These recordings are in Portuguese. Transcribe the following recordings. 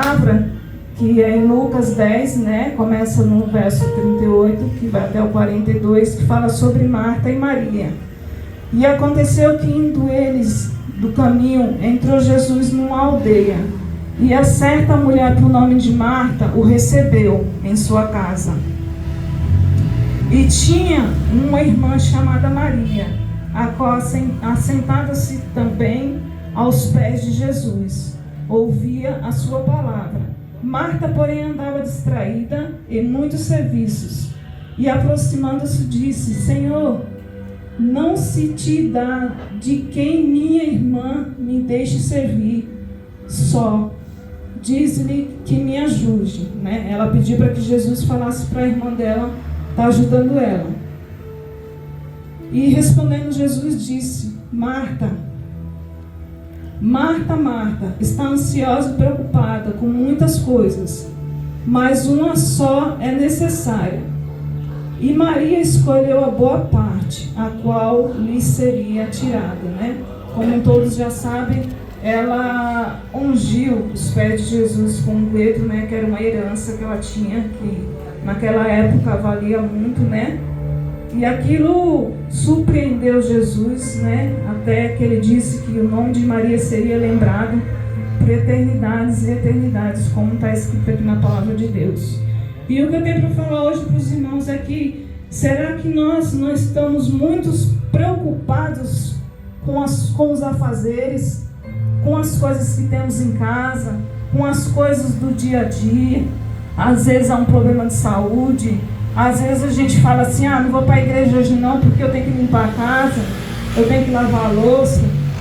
palavra, que é em Lucas 10, né? Começa no verso 38, que vai até o 42, que fala sobre Marta e Maria. E aconteceu que, indo eles do caminho, entrou Jesus numa aldeia, e a certa mulher, por nome de Marta, o recebeu em sua casa. E tinha uma irmã chamada Maria, a qual assentada-se também aos pés de Jesus, ouvia a sua palavra. Marta, porém, andava distraída em muitos serviços, e aproximando-se disse: Senhor, não se te dá de quem minha irmã me deixe servir só. Diz-lhe que me ajude, né? Ela pediu para que Jesus falasse para a irmã dela, está ajudando ela. E respondendo, Jesus disse: Marta, Marta, Marta, está ansiosa e preocupada com muitas coisas, mas uma só é necessária. E Maria escolheu a boa parte, a qual lhe seria tirada, né? Como todos já sabem, ela ungiu os pés de Jesus com um dedo, né? Que era uma herança que ela tinha, que naquela época valia muito, né? E aquilo surpreendeu Jesus, né? Até que ele disse que o nome de Maria seria lembrado por eternidades e eternidades, como está escrito aqui na palavra de Deus. E o que eu tenho para falar hoje para os irmãos é que, será que nós não estamos muito preocupados com os afazeres, com as coisas que temos em casa, com as coisas do dia a dia? Às vezes há um problema de saúde, às vezes a gente fala assim: não vou para a igreja hoje não, porque eu tenho que limpar a casa, eu tenho que lavar a louça,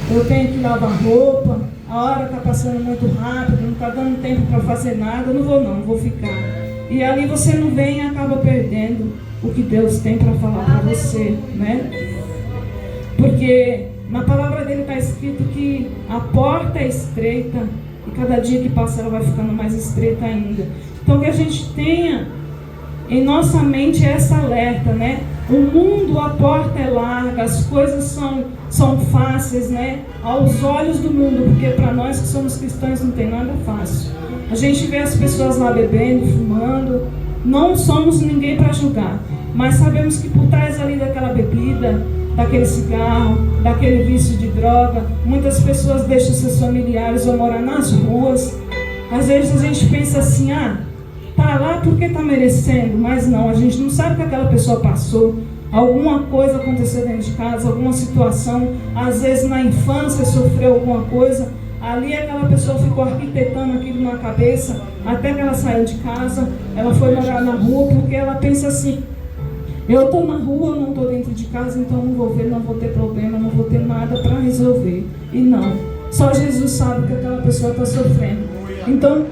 eu tenho que lavar roupa, a hora está passando muito rápido, não está dando tempo para fazer nada, eu não vou ficar. E ali você não vem e acaba perdendo o que Deus tem para falar para você, né? Porque na palavra dele está escrito que a porta é estreita e cada dia que passa ela vai ficando mais estreita ainda. Então que a gente tenha em nossa mente essa alerta, né? O mundo, a porta é larga, as coisas são fáceis, né? Aos olhos do mundo, porque para nós que somos cristãos não tem nada fácil. A gente vê as pessoas lá bebendo, fumando, não somos ninguém para julgar, mas sabemos que por trás ali daquela bebida, daquele cigarro, daquele vício de droga, muitas pessoas deixam seus familiares ou morar nas ruas. Às vezes a gente pensa assim: tá lá porque está merecendo, mas não, a gente não sabe o que aquela pessoa passou. Alguma coisa aconteceu dentro de casa, alguma situação, às vezes na infância sofreu alguma coisa, ali aquela pessoa ficou arquitetando aquilo na cabeça, até que ela saiu de casa, ela foi morar na rua, porque ela pensa assim: eu estou na rua, não estou dentro de casa, então não vou ver, não vou ter problema, não vou ter nada para resolver. E não, só Jesus sabe o que aquela pessoa está sofrendo. Então,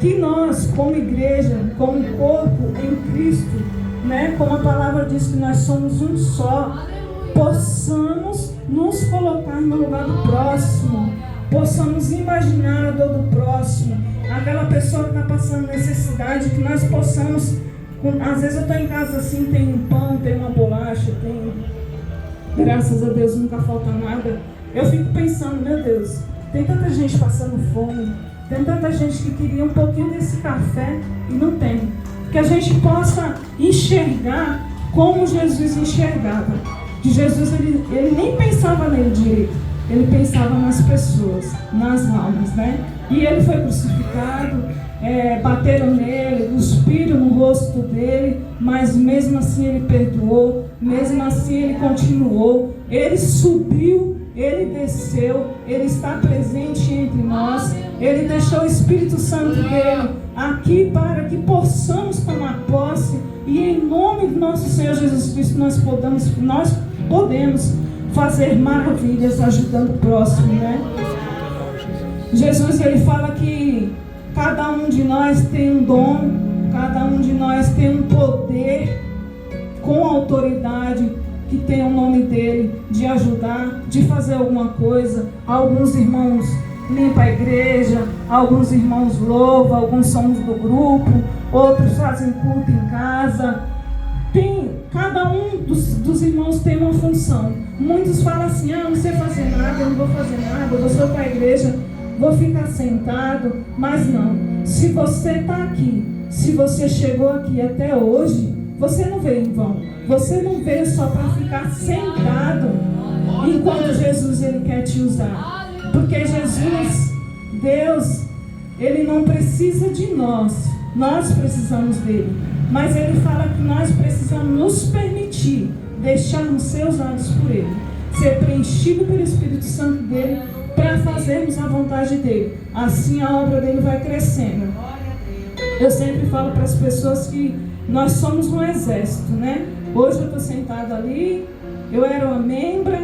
que nós, como igreja, como corpo em Cristo, né, como a palavra diz que nós somos um só, possamos nos colocar no lugar do próximo, possamos imaginar a dor do próximo, aquela pessoa que está passando necessidade, que nós possamos, às vezes eu estou em casa assim, tem um pão, tem uma bolacha, tem, graças a Deus nunca falta nada, eu fico pensando: meu Deus, tem tanta gente passando fome, tem tanta gente que queria um pouquinho desse café e não tem. Que a gente possa enxergar como Jesus enxergava. Que Jesus, ele nem pensava nele direito, ele pensava nas pessoas, nas almas, né? E ele foi crucificado, bateram nele, cuspiram no rosto dele, mas mesmo assim ele perdoou, mesmo assim ele continuou, ele subiu, ele desceu, ele está presente entre nós, ele deixou o Espírito Santo dele aqui para que possamos tomar posse, e em nome do nosso Senhor Jesus Cristo nós podemos fazer maravilhas ajudando o próximo, né? Jesus, ele fala que cada um de nós tem um dom, cada um de nós tem um poder com autoridade que tem o nome dele, de ajudar, de fazer alguma coisa. Alguns irmãos limpam a igreja, alguns irmãos louvam, alguns somos do grupo, outros fazem culto em casa. Cada um dos irmãos tem uma função. Muitos falam assim: não sei fazer nada, eu não vou fazer nada, eu vou só para a igreja, vou ficar sentado. Mas não, Se você está aqui, se você chegou aqui até hoje, você não veio em vão. Você não veio só para ficar sentado enquanto Jesus ele quer te usar. Porque Jesus, Deus, Ele não precisa de nós. Nós precisamos dele. Mas Ele fala que nós precisamos nos permitir deixarmos ser usados por Ele, ser preenchido pelo Espírito Santo dele, para fazermos a vontade dele. Assim a obra dele vai crescendo. Eu sempre falo para as pessoas que nós somos um exército, né? Hoje eu estou sentada ali, eu era uma membra,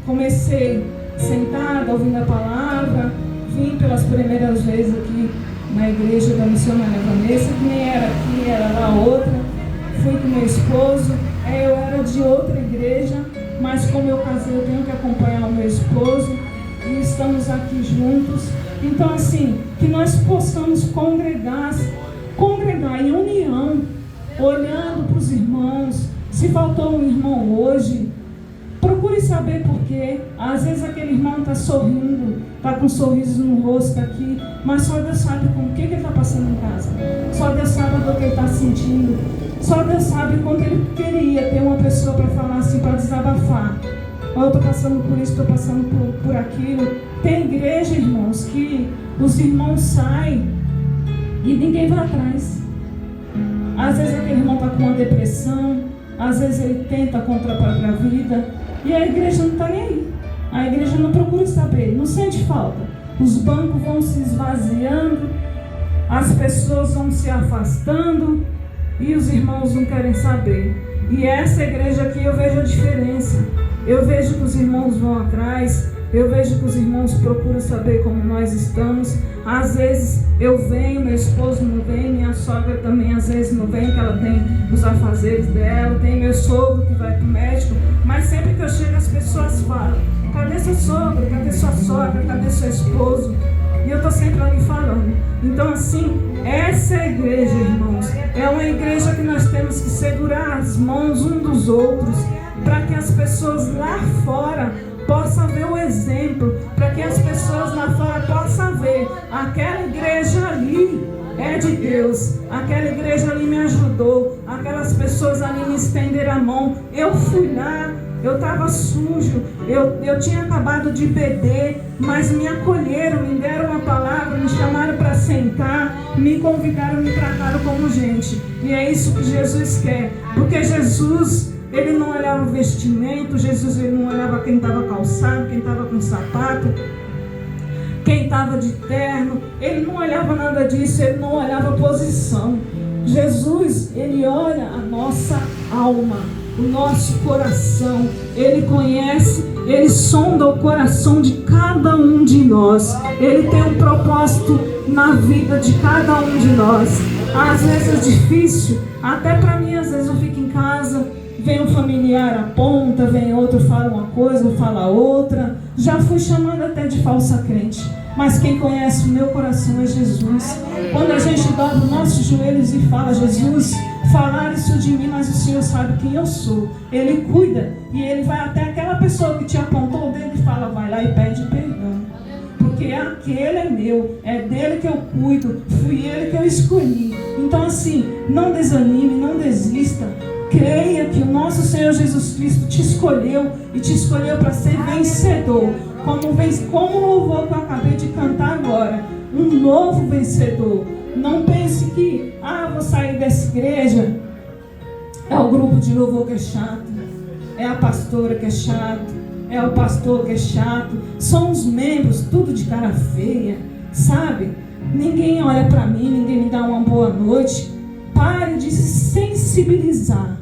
comecei sentada, ouvindo a palavra, vim pelas primeiras vezes aqui na igreja da missionária Vanessa, que nem era aqui, era lá outra. Fui com meu esposo, eu era de outra igreja, mas como eu casei, eu tenho que acompanhar o meu esposo, e estamos aqui juntos. Então assim, que nós possamos congregar em união, olhando para os irmãos. Se faltou um irmão hoje, procure saber por quê. Às vezes aquele irmão está sorrindo, está com um sorriso no rosto aqui, mas só Deus sabe com o que ele está passando em casa. Só Deus sabe o que ele está sentindo. Só Deus sabe quando ele queria ter uma pessoa para falar assim, para desabafar. Eu estou passando por isso, estou passando por aquilo. Tem igreja, irmãos, que os irmãos saem e ninguém vai atrás. Às vezes aquele irmão está com uma depressão, às vezes ele tenta contra a própria vida, e a igreja não está nem aí. A igreja não procura saber, não sente falta. Os bancos vão se esvaziando, as pessoas vão se afastando, e os irmãos não querem saber. E essa igreja aqui eu vejo a diferença. Eu vejo que os irmãos vão atrás, eu vejo que os irmãos procuram saber como nós estamos. Às vezes eu venho, meu esposo não vem, minha sogra também às vezes não vem, que ela tem os afazeres dela, tem meu sogro que vai para o médico, mas sempre que eu chego as pessoas falam: cadê seu sogro, cadê sua sogra, cadê seu esposo? E eu estou sempre ali falando. Então assim, essa igreja, irmãos, é uma igreja que nós temos que segurar as mãos um dos outros, para que as pessoas lá fora possam ver o exemplo, para que as pessoas lá fora possam ver: aquela igreja ali é de Deus, aquela igreja ali me ajudou, aquelas pessoas ali me estenderam a mão, eu fui lá, eu estava sujo, eu tinha acabado de beber, mas me acolheram, me deram uma palavra, me chamaram para sentar, me convidaram, me trataram como gente. E é isso que Jesus quer, porque Jesus, ele não olhava o vestimento, Jesus ele não olhava quem estava calçado, quem estava com sapato, quem estava de terno, ele não olhava nada disso, ele não olhava a posição. Jesus, ele olha a nossa alma, o nosso coração, ele conhece, ele sonda o coração de cada um de nós, ele tem um propósito na vida de cada um de nós. Às vezes é difícil, até para mim, às vezes eu fico em casa, vem um familiar aponta, vem outro fala uma coisa, fala outra. Já fui chamada até de falsa crente. Mas quem conhece o meu coração é Jesus. Quando a gente dobra os nossos joelhos e fala: Jesus, falar isso de mim, mas o Senhor sabe quem eu sou. Ele cuida. E Ele vai até aquela pessoa que te apontou o dedo e fala: vai lá e pede perdão. Porque aquele é meu, é dele que eu cuido, fui ele que eu escolhi. Então assim, não desanime, não desista. Creia que o nosso Senhor Jesus Cristo te escolheu e te escolheu para ser vencedor. Como o louvor que eu acabei de cantar agora, um novo vencedor. Não pense que, vou sair dessa igreja, é o grupo de louvor que é chato, é a pastora que é chato, é o pastor que é chato, são os membros, tudo de cara feia, sabe? Ninguém olha para mim, ninguém me dá uma boa noite. Pare de se sensibilizar,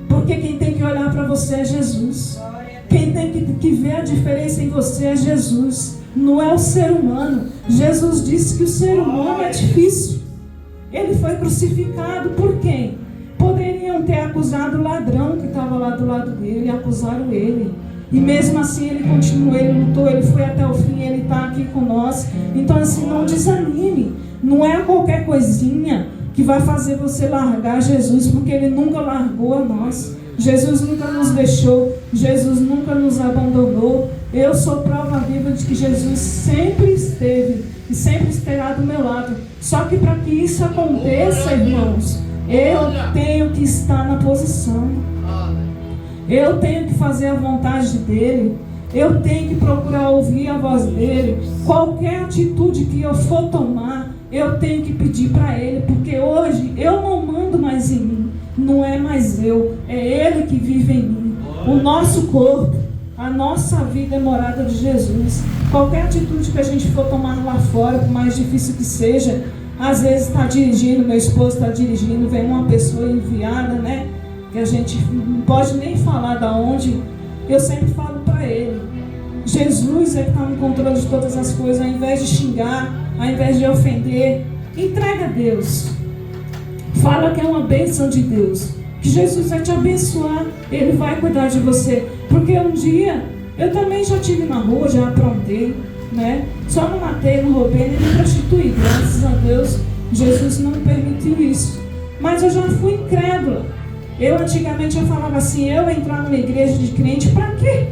porque quem tem que olhar para você é Jesus. Quem tem que ver a diferença em você é Jesus, não é o ser humano. Jesus disse que o ser humano é difícil. Ele foi crucificado por quem? Poderiam ter acusado o ladrão que estava lá do lado dele e acusaram ele. E mesmo assim ele continuou, ele lutou, ele foi até o fim, ele está aqui com nós. Então assim, não desanime. Não é qualquer coisinha que vai fazer você largar Jesus, porque Ele nunca largou a nós. Jesus nunca nos deixou, Jesus nunca nos abandonou. Eu sou prova viva de que Jesus sempre esteve e sempre estará do meu lado. Só que para que isso aconteça, irmãos, eu tenho que estar na posição. Eu tenho que fazer a vontade dele. Eu tenho que procurar ouvir a voz dele. Qualquer atitude que eu for tomar, eu tenho que pedir para ele, porque hoje eu não mando mais em mim. Não é mais eu, é ele que vive em mim. O nosso corpo, a nossa vida é morada de Jesus. Qualquer atitude que a gente for tomar lá fora, por mais difícil que seja, às vezes está dirigindo, meu esposo está dirigindo, vem uma pessoa enviada, né? Que a gente não pode nem falar da onde. Eu sempre falo para ele, Jesus é que está no controle de todas as coisas. Ao invés de xingar, ao invés de ofender, entrega a Deus. Fala que é uma bênção de Deus, que Jesus vai te abençoar, Ele vai cuidar de você. Porque um dia, eu também já estive na rua, já aprontei, né? Só não matei, não roubei, nem me prostituí. Graças a Deus, Jesus não me permitiu isso. Mas eu já fui incrédula. Eu antigamente eu falava assim, eu entrar numa igreja de crente, para quê?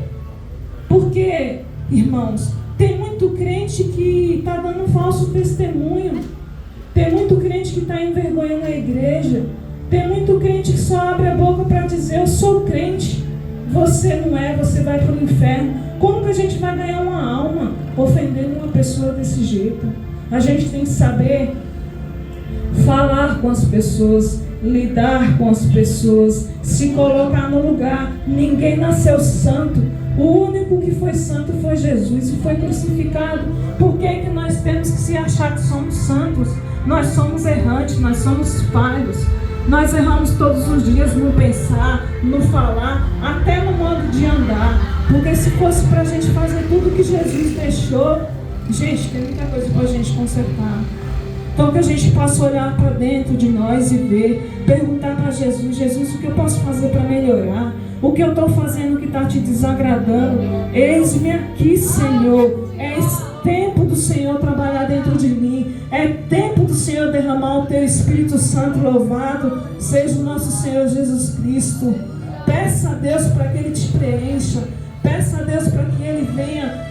Porque, irmãos, tem muito crente que está dando um falso testemunho. Tem muito crente que está envergonhando a igreja. Tem muito crente que só abre a boca para dizer, eu sou crente. Você não é, você vai para o inferno. Como que a gente vai ganhar uma alma ofendendo uma pessoa desse jeito? A gente tem que saber falar com as pessoas, lidar com as pessoas, se colocar no lugar. Ninguém nasceu santo. O único que foi santo foi Jesus e foi crucificado. Por que que nós temos que se achar que somos santos? Nós somos errantes, nós somos falhos. Nós erramos todos os dias no pensar, no falar, até no modo de andar. Porque se fosse para a gente fazer tudo que Jesus deixou, gente, tem muita coisa para a gente consertar. Então que a gente possa olhar para dentro de nós e ver, perguntar para Jesus, Jesus, o que eu posso fazer para melhorar? O que eu estou fazendo que está te desagradando? Eis-me aqui, Senhor. É tempo do Senhor trabalhar dentro de mim. É tempo do Senhor derramar o Teu Espírito Santo. Louvado seja o nosso Senhor Jesus Cristo. Peça a Deus para que Ele te preencha. Peça a Deus para que Ele venha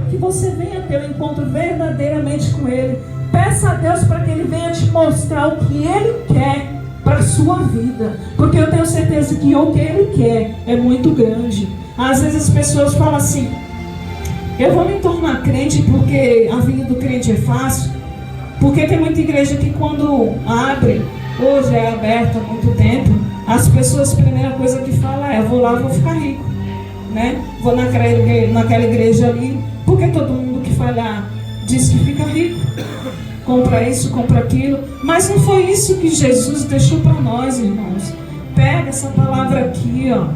que você venha ter um encontro verdadeiramente com Ele. Peça a Deus para que Ele venha te mostrar o que Ele quer para a sua vida. Porque eu tenho certeza que o que Ele quer é muito grande. Às vezes as pessoas falam assim, eu vou me tornar crente porque a vida do crente é fácil. Porque tem muita igreja que quando abre, hoje é aberta há muito tempo, as pessoas, a primeira coisa que falam é, eu vou lá, vou ficar rico, né? Vou naquela igreja ali, porque todo mundo que falhar diz que fica rico, compra isso, compra aquilo. Mas não foi isso que Jesus deixou para nós, irmãos. Pega essa palavra aqui, ó,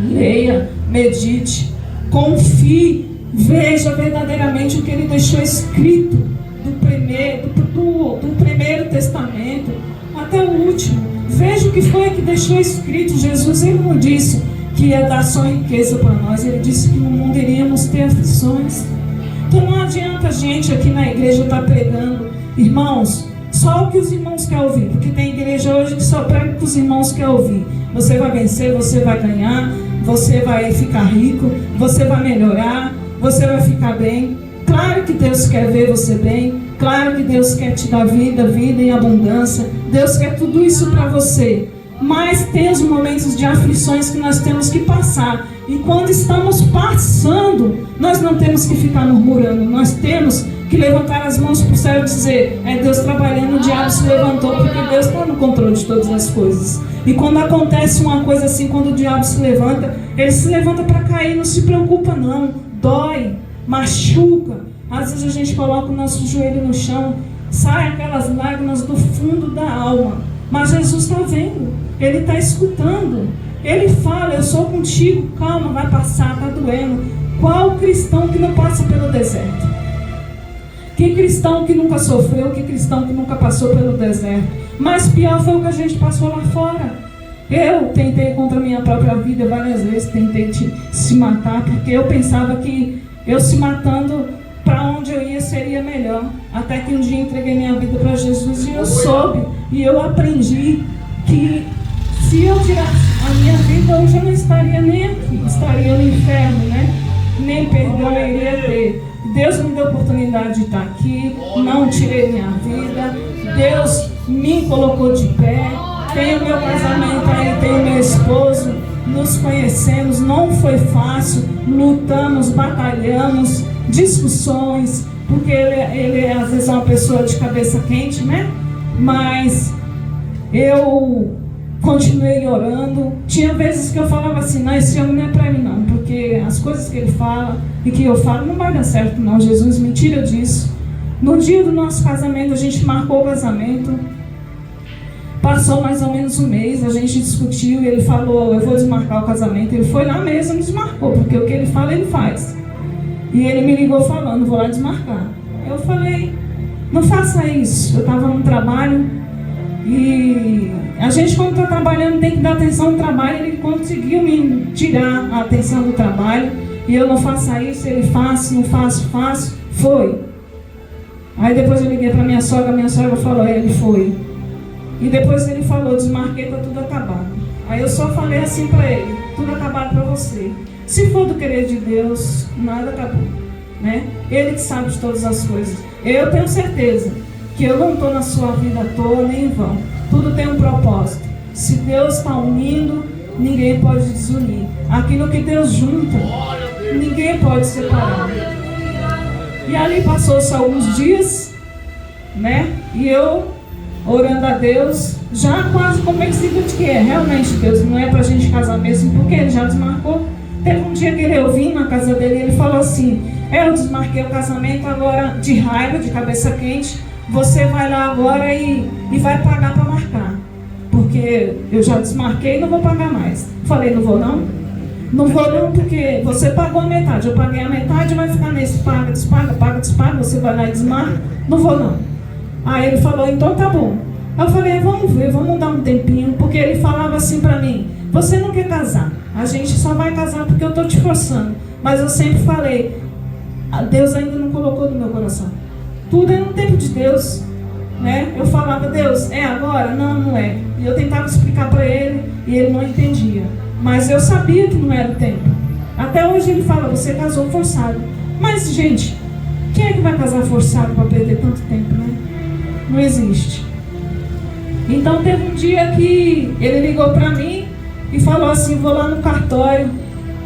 leia, medite, confie, veja verdadeiramente o que Ele deixou escrito do primeiro testamento até o último. Veja o que foi que deixou escrito. Jesus, Ele não disse que ia dar só riqueza para nós. Ele disse que no mundo iríamos ter aflições. Então não adianta a gente aqui na igreja estar pregando, irmãos, só o que os irmãos querem ouvir. Porque tem igreja hoje que só prega o que os irmãos querem ouvir. Você vai vencer, você vai ganhar, você vai ficar rico, você vai melhorar, você vai ficar bem. Claro que Deus quer ver você bem. Claro que Deus quer te dar vida em abundância. Deus quer tudo isso para você. Mas tem os momentos de aflições que nós temos que passar. E quando estamos passando, nós não temos que ficar murmurando. Nós temos que levantar as mãos para o céu e dizer, é Deus trabalhando, o diabo se levantou, porque Deus está no controle de todas as coisas. E quando acontece uma coisa assim, quando o diabo se levanta, ele se levanta para cair, não se preocupa não. Dói, machuca. Às vezes a gente coloca o nosso joelho no chão, sai aquelas lágrimas do fundo da alma. Mas Jesus está vendo, Ele está escutando. Ele fala, eu sou contigo, calma, vai passar, está doendo. Qual cristão que não passa pelo deserto? Que cristão que nunca sofreu, que cristão que nunca passou pelo deserto? Mas pior foi o que a gente passou lá fora. Eu tentei contra a minha própria vida várias vezes, tentei se matar, porque eu pensava que eu se matando, para onde eu ia seria melhor. Até que um dia entreguei minha vida para Jesus e eu soube, e eu aprendi que se eu tirasse a minha vida, hoje eu não estaria nem aqui, estaria no inferno, né? Nem perdão eu iria ter. Deus me deu a oportunidade de estar aqui, não tirei minha vida, Deus me colocou de pé, tenho meu casamento aí, tenho meu esposo, nos conhecemos, não foi fácil, lutamos, batalhamos, discussões, porque ele às vezes é uma pessoa de cabeça quente, né? Mas eu continuei orando. Tinha vezes que eu falava assim, não, esse homem não é para mim não, porque as coisas que ele fala e que eu falo não vai dar certo não, Jesus me tira disso. No dia do nosso casamento, a gente marcou o casamento, passou mais ou menos um mês, a gente discutiu e ele falou, eu vou desmarcar o casamento. Ele foi lá mesmo e desmarcou, porque o que ele fala, ele faz. E ele me ligou falando, vou lá desmarcar. Eu falei, não faça isso. Eu estava no trabalho e a gente, quando está trabalhando, tem que dar atenção no trabalho. Ele conseguiu me tirar a atenção do trabalho e eu não faça isso, ele faz, não faço, foi. Aí depois eu liguei para minha sogra falou, ele foi. E depois ele falou, desmarquei, está tudo acabado. Aí eu só falei assim para ele, tudo acabado para você. Se for do querer de Deus, nada acabou, né? Ele que sabe de todas as coisas. Eu tenho certeza que eu não estou na sua vida à toa nem em vão. Tudo tem um propósito. Se Deus está unindo, ninguém pode desunir. Aquilo que Deus junta, ninguém pode separar. E ali passou-se alguns dias, né? E eu, orando a Deus, já quase convencido de que realmente Deus não é para a gente casar mesmo, porque ele já desmarcou. Teve um dia que eu vim na casa dele e ele falou assim, eu desmarquei o casamento agora de raiva, de cabeça quente, você vai lá agora e vai pagar para marcar, porque eu já desmarquei e não vou pagar mais. Falei, não vou não? Não vou não, porque você pagou a metade, eu paguei a metade, vai ficar nesse paga, despaga, você vai lá e desmarca, não vou não. Aí ele falou, então tá bom. Eu falei, vamos ver, vamos dar um tempinho, porque ele falava assim para mim, você não quer casar, a gente só vai casar porque eu estou te forçando. Mas eu sempre falei, Deus ainda não colocou no meu coração. Tudo é no tempo de Deus, né? Eu falava, Deus, é agora? Não, não é. E eu tentava explicar para ele e ele não entendia. Mas eu sabia que não era o tempo. Até hoje ele fala, você casou forçado. Mas, gente, quem é que vai casar forçado para perder tanto tempo, né? Não existe. Então teve um dia que ele ligou para mim e falou assim, vou lá no cartório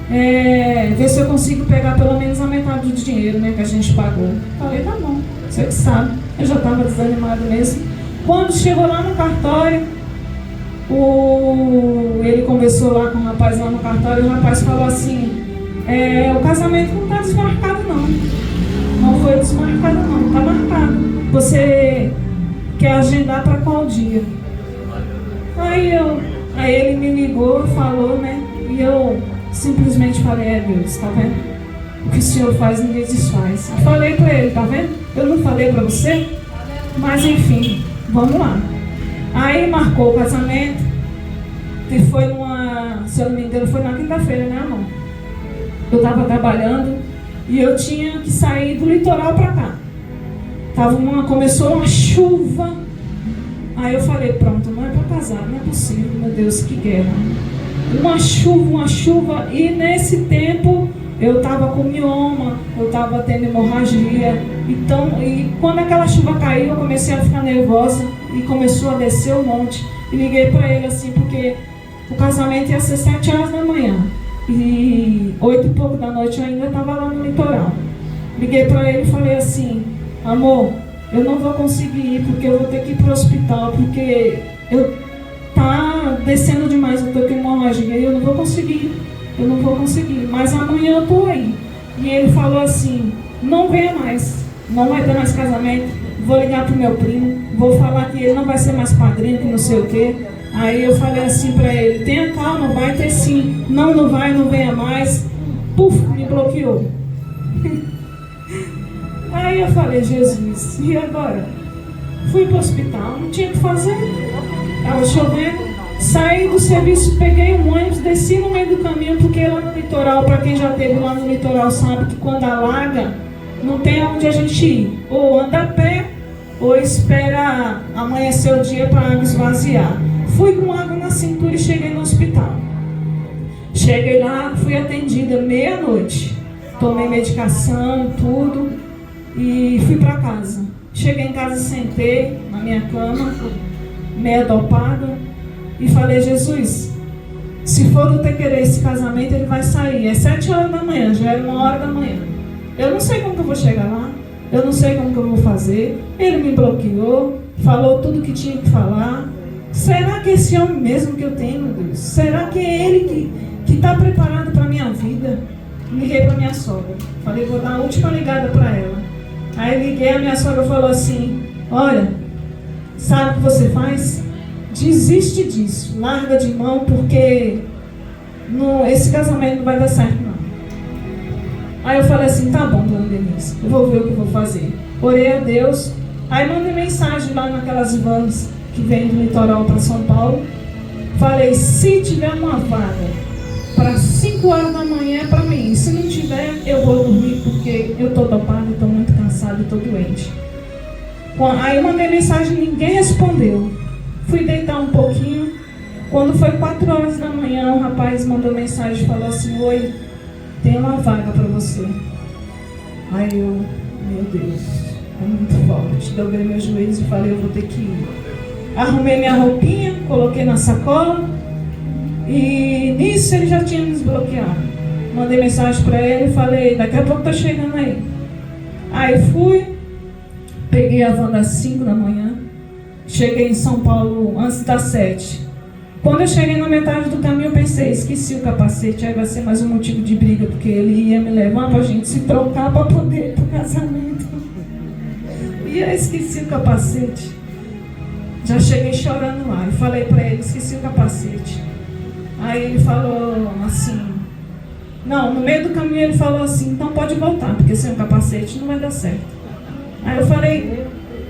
ver se eu consigo pegar pelo menos a metade do dinheiro, né, que a gente pagou. Falei, tá bom, você que sabe. Eu já estava desanimado mesmo. Quando chegou lá no cartório, ele conversou lá com o rapaz lá no cartório e o rapaz falou assim, o casamento não está desmarcado não. Não foi desmarcado não, está marcado. Você quer agendar para qual dia? Aí ele me ligou, falou, né? E eu simplesmente falei, Deus, tá vendo? O que o Senhor faz, ninguém desfaz. E falei para ele, tá vendo? Eu não falei para você, mas enfim, vamos lá. Aí marcou o casamento, que foi se eu não me engano, foi na quinta-feira, né, amor? Eu estava trabalhando e eu tinha que sair do litoral para cá. Começou uma chuva. Aí eu falei, pronto, não é para casar, não é possível, meu Deus, que guerra. Uma chuva, e nesse tempo eu estava com mioma, eu estava tendo hemorragia. Então, e quando aquela chuva caiu, eu comecei a ficar nervosa e começou a descer um monte. E liguei para ele assim, porque o casamento ia ser 7 horas da manhã. E 8 e pouco da noite eu ainda estava lá no litoral. Liguei para ele e falei assim, amor, eu não vou conseguir ir, porque eu vou ter que ir para o hospital, porque tá descendo demais, eu estou com hemorragia e eu não vou conseguir, mas amanhã eu estou aí. E ele falou assim, não venha mais, não vai ter mais casamento, vou ligar pro meu primo, vou falar que ele não vai ser mais padrinho, que não sei o quê. Aí eu falei assim para ele, tenha calma, vai ter sim, não vai, não venha mais. Puf, me bloqueou. Aí eu falei, Jesus, e agora? Fui para o hospital, não tinha o que fazer, estava chovendo, saí do serviço, peguei um ônibus, desci no meio do caminho, porque lá no litoral, para quem já esteve lá no litoral sabe que quando alaga, não tem aonde a gente ir, ou anda a pé, ou espera amanhecer o dia para a água esvaziar. Fui com água na cintura e cheguei no hospital. Cheguei lá, fui atendida meia-noite, tomei medicação, tudo. e fui para casa. Cheguei em casa, sentei na minha cama, meia dopada, e falei: Jesus, se for do teu querer esse casamento, ele vai sair. É 7 horas da manhã, já era 1 hora da manhã. Eu não sei como que eu vou chegar lá, eu não sei como que eu vou fazer. Ele me bloqueou, falou tudo que tinha que falar. Será que esse homem mesmo que eu tenho, meu Deus? Será que é ele que está preparado para a minha vida? Liguei para minha sogra. Falei: vou dar a última ligada para ela. Aí liguei, a minha sogra falou assim: olha, sabe o que você faz? Desiste disso, larga de mão, porque esse casamento não vai dar certo não. Aí eu falei assim: tá bom, dona Denise, eu vou ver o que eu vou fazer. Orei a Deus, aí mandei mensagem lá naquelas vans que vem do litoral para São Paulo. Falei: se tiver uma vaga para 5 horas da manhã é para mim, se não tiver eu vou dormir, porque eu estou dopada, estou muito cansada, estou doente. Aí mandei mensagem, ninguém respondeu. Fui deitar um pouquinho. Quando foi 4 horas da manhã, o rapaz mandou mensagem e falou assim: oi, tem uma vaga para você. Aí eu, meu Deus, é muito forte. Dobrei meus joelhos e falei: eu vou ter que ir. Arrumei minha roupinha, coloquei na sacola, e nisso ele já tinha me desbloqueado. Mandei mensagem para ele e falei: daqui a pouco tá chegando aí. Aí fui, peguei a van das 5 da manhã, cheguei em São Paulo antes das 7. Quando eu cheguei na metade do caminho, eu pensei: esqueci o capacete, aí vai ser mais um motivo de briga, porque ele ia me levar pra gente se trocar para poder ir pro casamento. E eu esqueci o capacete. Já cheguei chorando lá e falei para ele: esqueci o capacete. Aí ele falou assim, não, no meio do caminho ele falou assim: então pode voltar, porque sem o capacete não vai dar certo. Aí eu falei: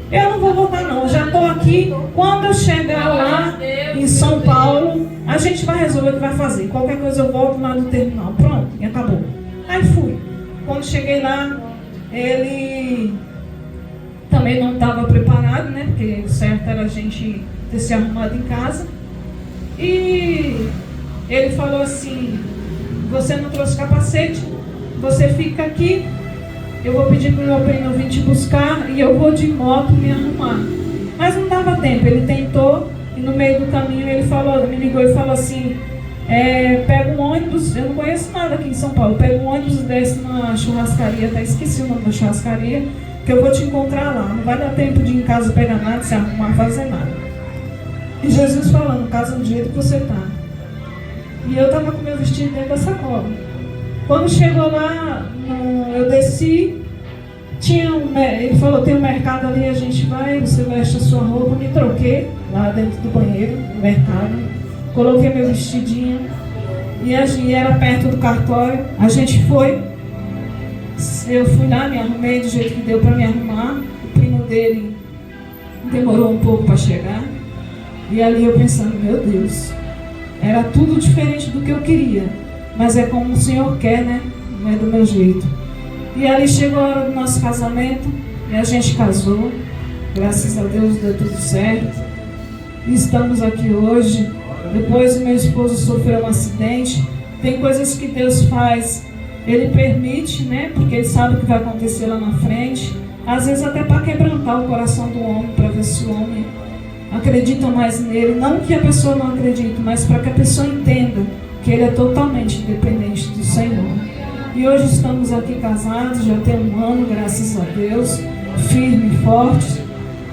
eu não vou voltar não, já estou aqui. Quando eu chegar lá em São Paulo, a gente vai resolver o que vai fazer. Qualquer coisa eu volto lá no terminal. Pronto, e acabou. Aí fui. Quando cheguei lá, ele também não estava preparado, né? Porque o certo era a gente ter se arrumado em casa. E ele falou assim: você não trouxe capacete, você fica aqui. Eu vou pedir para o meu primo vir te buscar e eu vou de moto me arrumar. Mas não dava tempo, ele tentou e no meio do caminho ele falou, me ligou e falou assim: pega um ônibus, eu não conheço nada aqui em São Paulo, pega um ônibus e desce na churrascaria, até esqueci o nome da churrascaria, que eu vou te encontrar lá. Não vai dar tempo de ir em casa pegar nada, se arrumar, fazer nada. E Jesus falando: casa do jeito que você está. E eu estava com meu vestido dentro da sacola. Quando chegou lá, eu desci, ele falou: tem um mercado ali, a gente vai, você veste a sua roupa. Me troquei lá dentro do banheiro, no mercado, coloquei meu vestidinho, e era perto do cartório. A gente foi, eu fui lá, me arrumei do jeito que deu para me arrumar. O primo dele demorou um pouco para chegar, e ali eu pensando: meu Deus, era tudo diferente do que eu queria, mas é como o Senhor quer, né? Não é do meu jeito. E ali chegou a hora do nosso casamento e a gente casou. Graças a Deus deu tudo certo. E estamos aqui hoje. Depois o meu esposo sofreu um acidente. Tem coisas que Deus faz, Ele permite, né? Porque Ele sabe o que vai acontecer lá na frente. Às vezes até para quebrantar o coração do homem, para ver se o homem acredita mais nele. Não que a pessoa não acredite, mas para que a pessoa entenda que ele é totalmente dependente do Senhor. E hoje estamos aqui casados, já tem 1 ano, graças a Deus, firme e forte.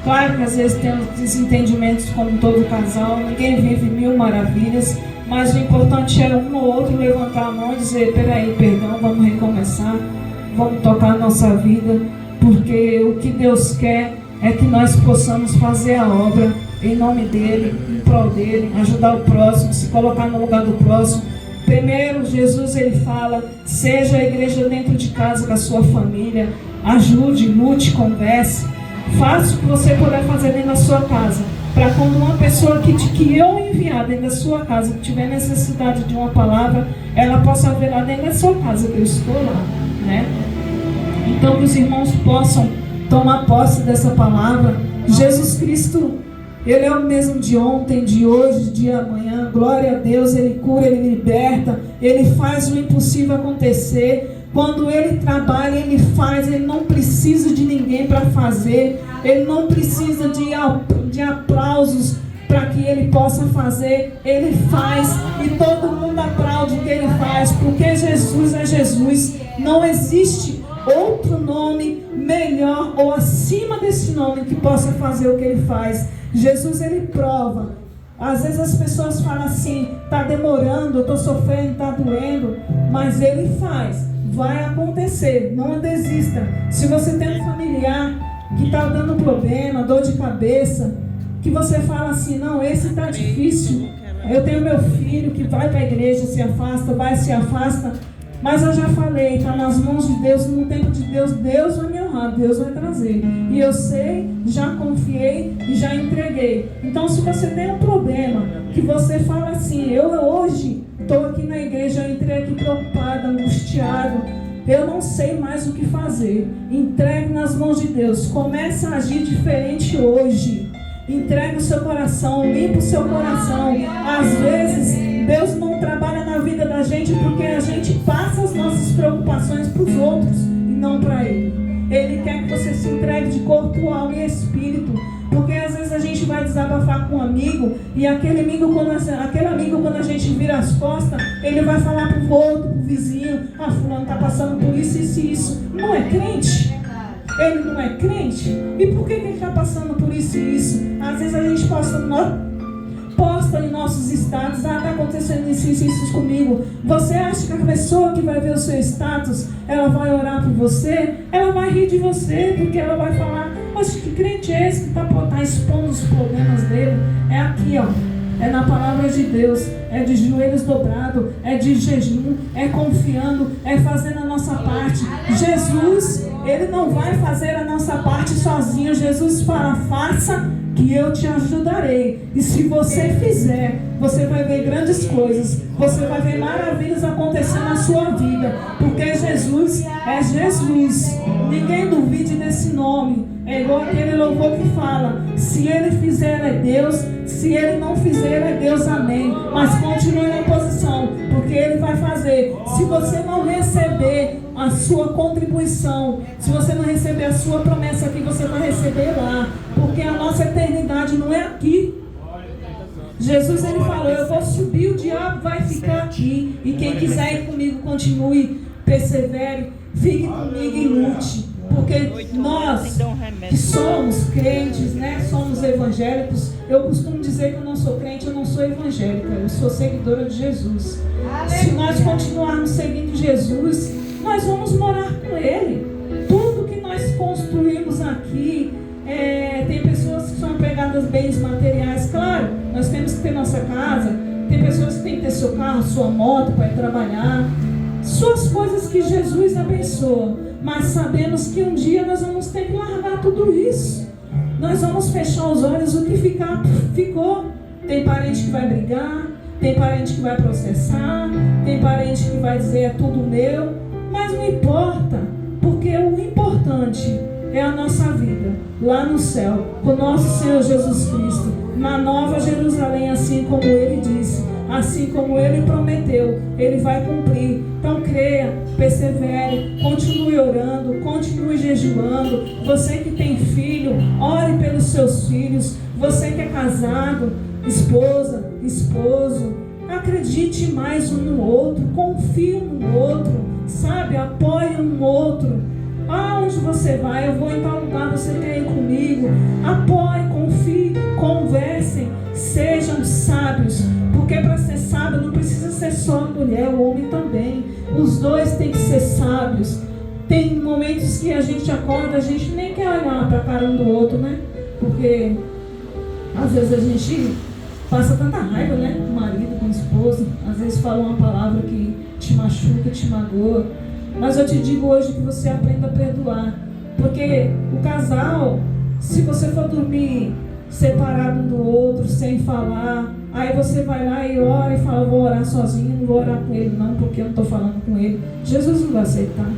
Claro que às vezes tem desentendimentos como todo casal, ninguém vive 1000 maravilhas, mas o importante é um ou outro levantar a mão e dizer: peraí, perdão, vamos recomeçar, vamos tocar a nossa vida, porque o que Deus quer é que nós possamos fazer a obra em nome dEle, em prol dEle, ajudar o próximo, se colocar no lugar do próximo. Primeiro, Jesus, ele fala: seja a igreja dentro de casa com a sua família, ajude, lute, converse, faça o que você puder fazer dentro da sua casa, para quando uma pessoa que eu enviar dentro da sua casa, que tiver necessidade de uma palavra, ela possa ver lá dentro da sua casa que eu estou lá, né? Então que os irmãos possam tomar posse dessa palavra. Jesus Cristo, Ele é o mesmo de ontem, de hoje, de amanhã. Glória a Deus, Ele cura, Ele liberta, Ele faz o impossível acontecer. Quando Ele trabalha, Ele faz, Ele não precisa de ninguém para fazer, Ele não precisa de aplausos para que Ele possa fazer. Ele faz e todo mundo aplaude o que Ele faz, porque Jesus é Jesus. Não existe outro nome melhor ou acima desse nome que possa fazer o que Ele faz. Jesus, Ele prova. Às vezes as pessoas falam assim, está demorando, eu estou sofrendo, está doendo, mas Ele faz. Vai acontecer, não desista. Se você tem um familiar que está dando problema, dor de cabeça, que você fala assim, não, esse está difícil. Eu tenho meu filho que vai para a igreja, se afasta, mas eu já falei, está nas mãos de Deus, no tempo de Deus, Deus vai me honrar, Deus vai trazer. E eu sei, já confiei e já entreguei. Então, se você tem um problema, que você fala assim, eu hoje estou aqui na igreja, eu entrei aqui preocupado, angustiado, eu não sei mais o que fazer. Entregue nas mãos de Deus, comece a agir diferente hoje. Entregue o seu coração, limpa o seu coração. Às vezes, Deus não trabalha na vida da gente porque a gente passa as nossas preocupações para os outros e não para Ele. Ele quer que você se entregue de corpo, alma e espírito. Porque às vezes a gente vai desabafar com um amigo e aquele amigo, quando a gente vira as costas, ele vai falar para o outro, para o vizinho, fulano está passando por isso, isso e isso. Não é crente? Ele não é crente? E por que ele está passando por isso e isso? Às vezes a gente posta em nossos status, está acontecendo isso e isso comigo. Você acha que a pessoa que vai ver o seu status, ela vai orar por você? Ela vai rir de você, porque ela vai falar, poxa, que crente é esse que está expondo os problemas dele? É aqui, ó. É na palavra de Deus, é de joelhos dobrados, é de jejum, é confiando, é fazendo a nossa parte. Jesus, Ele não vai fazer a nossa parte sozinho. Jesus fala, faça que eu te ajudarei. E se você fizer, você vai ver grandes coisas, você vai ver maravilhas acontecendo na sua vida, porque Jesus é Jesus. Ninguém duvide desse nome. É igual aquele louvor que fala, se Ele fizer é Deus, se Ele não fizer é Deus, amém. Mas continue na posição, porque Ele vai fazer. Se você não receber a sua contribuição, se você não receber a sua promessa aqui, você vai receber lá, porque a nossa eternidade não é aqui. Jesus, Ele falou, eu vou subir, o diabo vai ficar aqui, e quem quiser ir comigo, continue, persevere, fique comigo e lute. Porque nós que somos crentes, né, somos evangélicos, eu costumo dizer que eu não sou crente, eu não sou evangélica, eu sou seguidora de Jesus. Se nós continuarmos seguindo Jesus, nós vamos morar com Ele. Tudo que nós construímos aqui, tem pessoas que são apegadas a bens materiais, claro, nós temos que ter nossa casa, tem pessoas que têm que ter seu carro, sua moto para ir trabalhar, suas coisas que Jesus abençoa. Mas sabemos que um dia nós vamos ter que largar tudo isso. Nós vamos fechar os olhos, o que ficar, ficou. Tem parente que vai brigar, tem parente que vai processar, tem parente que vai dizer é tudo meu. Mas não importa, porque o importante é a nossa vida lá no céu, com o nosso Senhor Jesus Cristo, na Nova Jerusalém, assim como Ele disse, assim como Ele prometeu, Ele vai cumprir. Então creia, persevere, continue orando, continue jejuando. Você que tem filho, ore pelos seus filhos. Você que é casado, esposa, esposo, acredite mais um no outro, confie um no outro, sabe? Apoie um no outro. Aonde você vai, eu vou em tal lugar, você quer ir comigo? Apoie, confie, conversem, sejam sábios, porque para ser sábio não precisa ser só a mulher, o homem também. Os dois têm que ser sábios. Tem momentos que a gente acorda, a gente nem quer olhar para a cara um do outro, né? Porque às vezes a gente passa tanta raiva, né? Com o marido, com a esposa, às vezes fala uma palavra que te machuca, te magoa. Mas eu te digo hoje que você aprenda a perdoar. Porque o casal, se você for dormir separado um do outro, sem falar, aí você vai lá e ora e fala, vou orar sozinho, não vou orar com ele não, porque eu não estou falando com ele. Jesus não vai aceitar.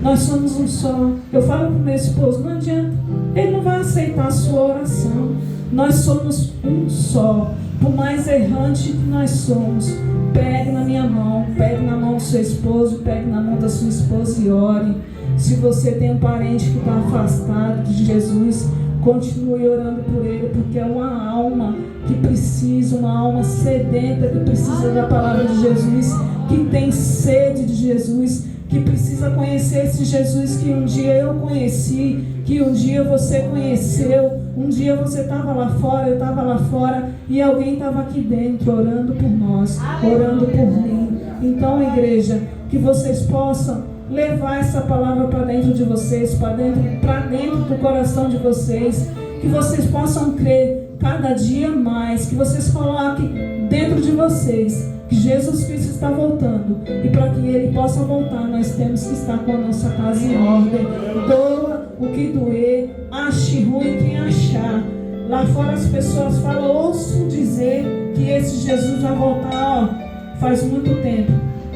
Nós somos um só. Eu falo para o meu esposo, não adianta. Ele não vai aceitar a sua oração. Nós somos um só. Por mais errante que nós somos, pegue na minha mão, pegue na mão do seu esposo, pegue na mão da sua esposa e ore. Se você tem um parente que está afastado de Jesus, continue orando por ele, porque é uma alma que precisa, uma alma sedenta, que precisa da palavra de Jesus, que tem sede de Jesus, que precisa conhecer esse Jesus que um dia eu conheci, que um dia você conheceu, um dia você estava lá fora, eu estava lá fora, e alguém estava aqui dentro orando por nós, orando por mim. Então, igreja, que vocês possam levar essa palavra para dentro de vocês, para dentro do coração de vocês, que vocês possam crer cada dia mais, que vocês coloquem dentro de vocês que Jesus Cristo está voltando, e para que Ele possa voltar, nós temos que estar com a nossa casa em ordem. Doa o que doer, ache ruim quem achar. Lá fora as pessoas falam, ouço dizer que esse Jesus vai voltar, faz muito tempo,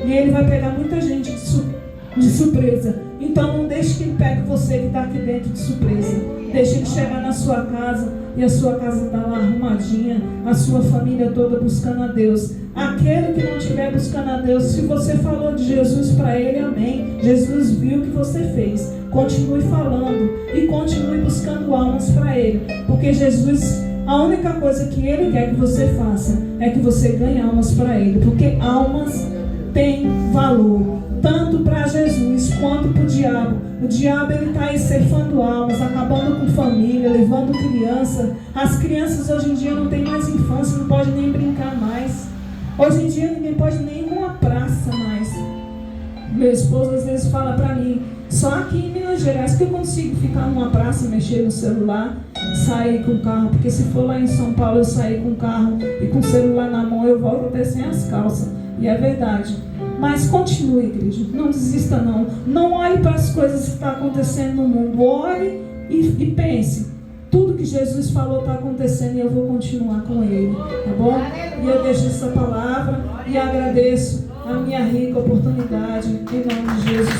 e Ele vai pegar muita gente de surpresa. Então não deixe que Ele pegue você que está aqui dentro de surpresa. Deixe Ele chegar na sua casa e a sua casa está lá arrumadinha, a sua família toda buscando a Deus. Aquele que não estiver buscando a Deus, se você falou de Jesus para ele, amém. Jesus viu o que você fez. Continue falando e continue buscando almas para ele, porque Jesus, a única coisa que ele quer que você faça é que você ganhe almas para ele, porque almas têm valor, tanto para Jesus quanto para o diabo. O diabo, ele está aí ceifando almas, acabando com família, levando criança. As crianças hoje em dia não têm mais infância, não podem nem brincar mais. Hoje em dia ninguém pode nem ir numa praça mais. Meu esposo às vezes fala para mim, só aqui em Minas Gerais que eu consigo ficar numa praça, mexer no celular, sair com o carro, porque se for lá em São Paulo eu sair com o carro e com o celular na mão, eu volto até sem as calças. E é verdade. Mas continue, igreja, não desista não. Não olhe para as coisas que estão acontecendo no mundo. Olhe e pense, tudo que Jesus falou está acontecendo e eu vou continuar com Ele, tá bom? E eu deixo essa palavra e agradeço a minha rica oportunidade, em nome de Jesus.